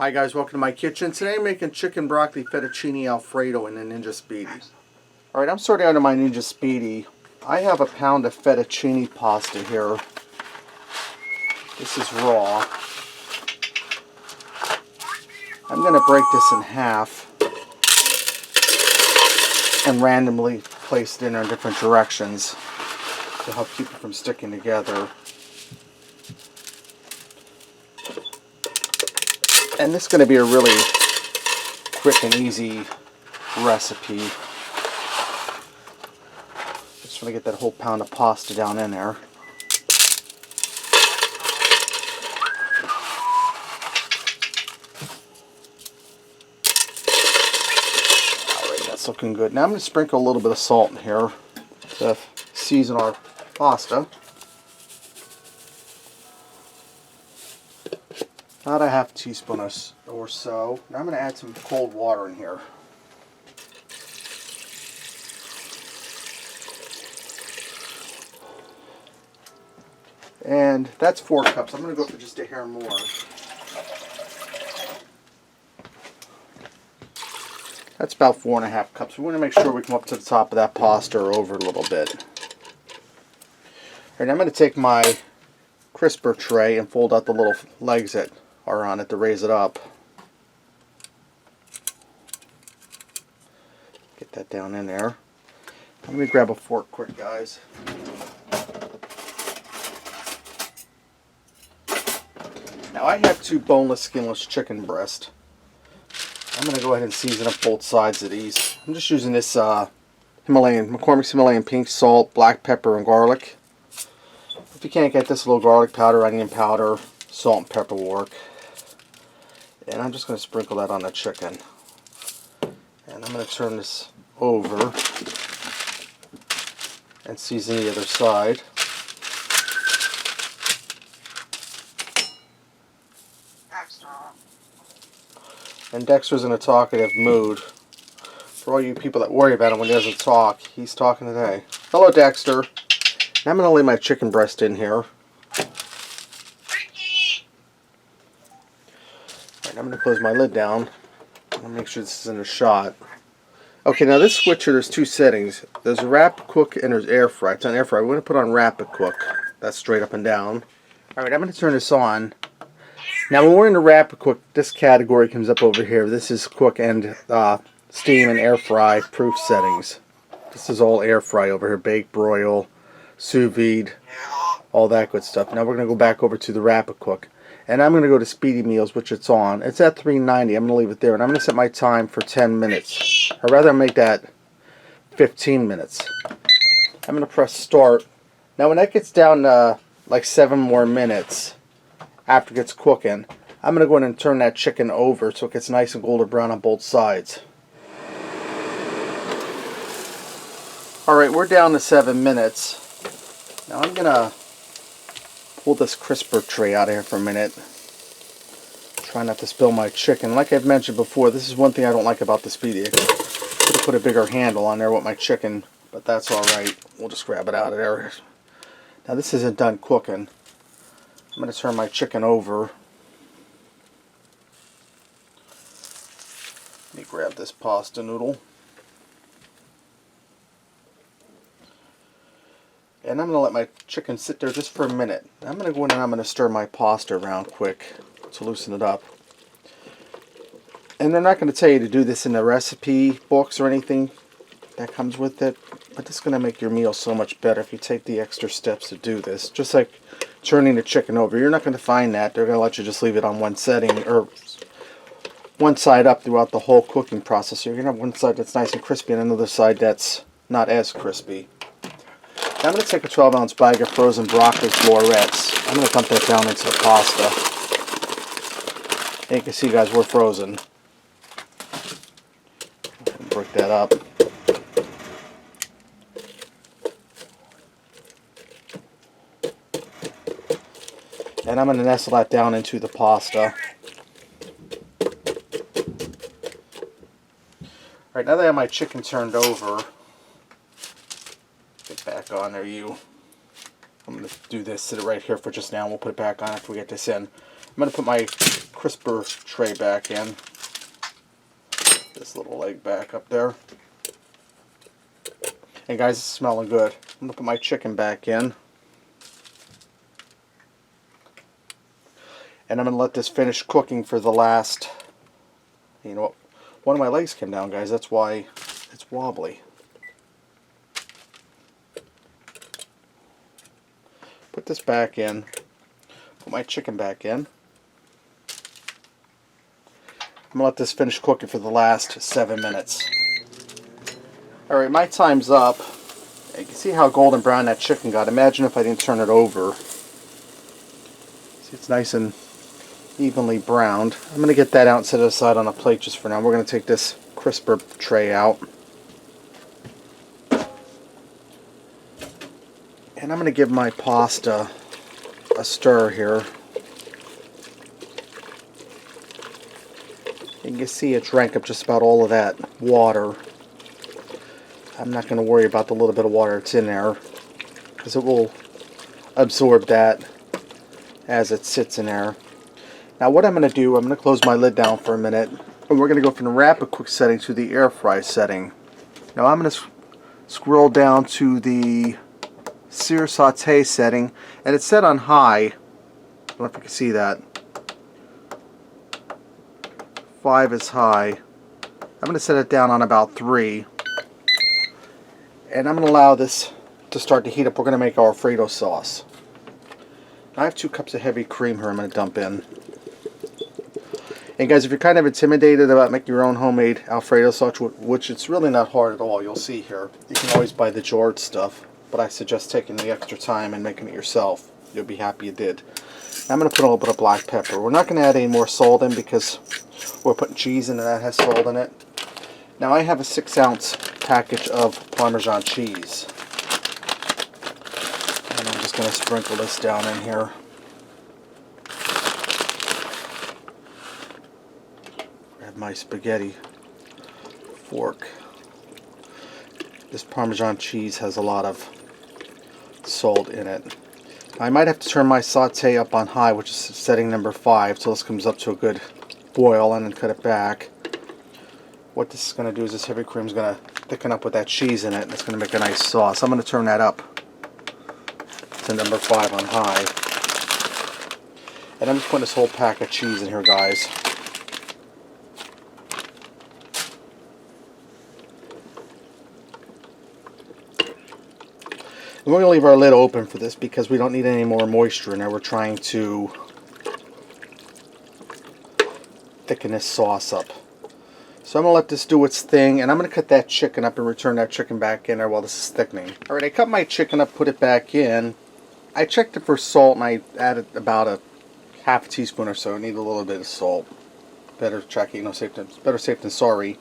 Hi guys, welcome to my kitchen. Today I'm making chicken broccoli fettuccine Alfredo in a Ninja Speedi. Alright, I'm sorting out of my Ninja Speedi. I have a pound of fettuccine pasta here. This is raw. I'm going to break this in half and randomly place it in different directions to help keep it from sticking together. And this is going to be a really quick and easy recipe. Just want to get that whole pound of pasta down in there. Alright, that's looking good. Now I'm going to sprinkle a little bit of salt in here to season our pasta. About a half teaspoon or so. Now I'm going to add some cold water in here. And that's 4 cups. I'm going to go for just a hair more. That's about 4.5 cups. We want to make sure we come up to the top of that pasta or over a little bit. And I'm going to take my crisper tray and fold out the little legs that are on it to raise it up. Get that down in there. I'm going to grab a fork quick, guys. Now I have 2 boneless, skinless chicken breasts. I'm going to go ahead and season up both sides of these. I'm just using this McCormick's Himalayan pink salt, black pepper, and garlic. If you can't get this, little garlic powder, onion powder, salt and pepper will work. And I'm just going to sprinkle that on the chicken. And I'm going to turn this over and season the other side. And Dexter's in a talkative mood. For all you people that worry about him when he doesn't talk, he's talking today. Hello, Dexter. Now I'm going to lay my chicken breast in here. Alright, I'm going to close my lid down. I'm going to make sure this is in a shot. Okay, now this switcher, there's 2 settings. There's rapid cook and there's air fry. It's on air fry. We're going to put on rapid cook. That's straight up and down. Alright, I'm going to turn this on. Now when we're in the rapid cook, this category comes up over here. This is cook and steam and air fry proof settings. This is all air fry over here. Bake, broil, sous vide, all that good stuff. Now we're going to go back over to the rapid cook. And I'm going to go to Speedi Meals, which it's on. It's at 390. I'm going to leave it there. And I'm going to set my time for 10 minutes. Or rather make that 15 minutes. I'm going to press start. Now when that gets down to like 7 more minutes after it gets cooking, I'm going to go in and turn that chicken over so it gets nice and golden brown on both sides. Alright, we're down to 7 minutes. Now I'm going to pull this crisper tray out of here for a minute. Try not to spill my chicken. Like I've mentioned before, this is one thing I don't like about the Speedi. I could have put a bigger handle on there with my chicken, but that's alright. We'll just grab it out of there. Now this isn't done cooking. I'm going to turn my chicken over. Let me grab this pasta noodle. And I'm going to let my chicken sit there just for a minute. I'm going to go in and I'm going to stir my pasta around quick to loosen it up. And they're not going to tell you to do this in the recipe books or anything that comes with it. But it's going to make your meal so much better if you take the extra steps to do this. Just like turning the chicken over. You're not going to find that. They're going to let you just leave it on one setting or one side up throughout the whole cooking process. So you're going to have one side that's nice and crispy and another side that's not as crispy. Now I'm going to take a 12-ounce bag of frozen broccoli florets. I'm going to dump that down into the pasta. And you can see, guys, we're frozen. Break that up. And I'm going to nestle that down into the pasta. Alright, now that I have my chicken turned over, get back on there, you. I'm going to do this, sit it right here for just now, and we'll put it back on after we get this in. I'm going to put my crisper tray back in. This little leg back up there. And guys, it's smelling good. I'm going to put my chicken back in. And I'm going to let this finish cooking for the last, you know what, one of my legs came down, guys. That's why it's wobbly. Put this back in. Put my chicken back in. I'm going to let this finish cooking for the last 7 minutes. Alright, my time's up. You can see how golden brown that chicken got. Imagine if I didn't turn it over. See, it's nice and evenly browned. I'm going to get that out and set it aside on a plate just for now. We're going to take this crisper tray out. And I'm going to give my pasta a stir here. You can see it drank up just about all of that water. I'm not going to worry about the little bit of water that's in there, because it will absorb that as it sits in there. Now what I'm going to do, I'm going to close my lid down for a minute, and we're going to go from the rapid cook setting to the air fry setting. Now I'm going to scroll down to the sear saute setting, and it's set on high. I don't know if you can see that. 5 is high. I'm going to set it down on about 3. And I'm going to allow this to start to heat up. We're going to make our Alfredo sauce. I have 2 cups of heavy cream here I'm going to dump in. And guys, if you're kind of intimidated about making your own homemade Alfredo sauce, which it's really not hard at all, you'll see here. You can always buy the jarred stuff, but I suggest taking the extra time and making it yourself. You'll be happy you did. Now I'm going to put a little bit of black pepper. We're not going to add any more salt in because we're putting cheese in and that has salt in it. Now I have a 6-ounce package of Parmesan cheese. And I'm just going to sprinkle this down in here. Grab my spaghetti fork. This Parmesan cheese has a lot of salt in it. I might have to turn my saute up on high, which is setting number 5, till this comes up to a good boil, and then cut it back. What this is going to do is this heavy cream is going to thicken up with that cheese in it, and it's going to make a nice sauce. I'm going to turn that up to number 5 on high. And I'm just putting this whole pack of cheese in here, guys. And we're going to leave our lid open for this because we don't need any more moisture in there. We're trying to thicken this sauce up. So I'm going to let this do its thing, and I'm going to cut that chicken up and return that chicken back in there while this is thickening. Alright, I cut my chicken up, put it back in. I checked it for salt, and I added about a half teaspoon or so. I need a little bit of salt. Better check, you know, better safe than sorry.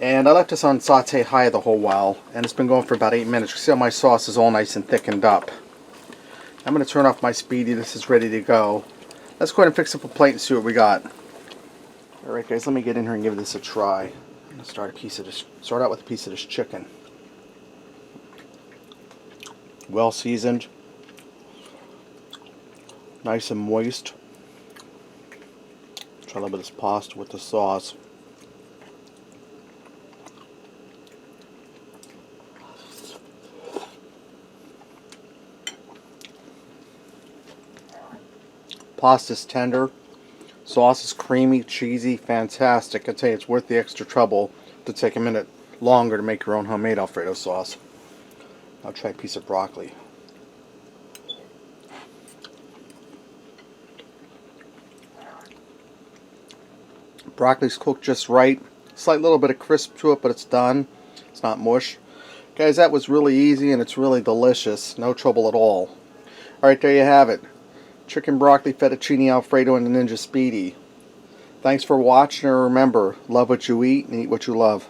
And I left this on saute high the whole while, and it's been going for about 8 minutes. You see how my sauce is all nice and thickened up. I'm going to turn off my Speedi. This is ready to go. Let's go ahead and fix up a plate and see what we got. Alright guys, let me get in here and give this a try. I'm going to start out with a piece of this chicken. Well seasoned. Nice and moist. Try a little bit of this pasta with the sauce. Pasta's tender. Sauce is creamy, cheesy, fantastic. I tell you, it's worth the extra trouble to take a minute longer to make your own homemade Alfredo sauce. I'll try a piece of broccoli. Broccoli's cooked just right. Slight little bit of crisp to it, but it's done. It's not mush. Guys, that was really easy and it's really delicious. No trouble at all. Alright, there you have it. Chicken broccoli, fettuccine alfredo, and the Ninja Speedi. Thanks for watching, and remember, love what you eat and eat what you love.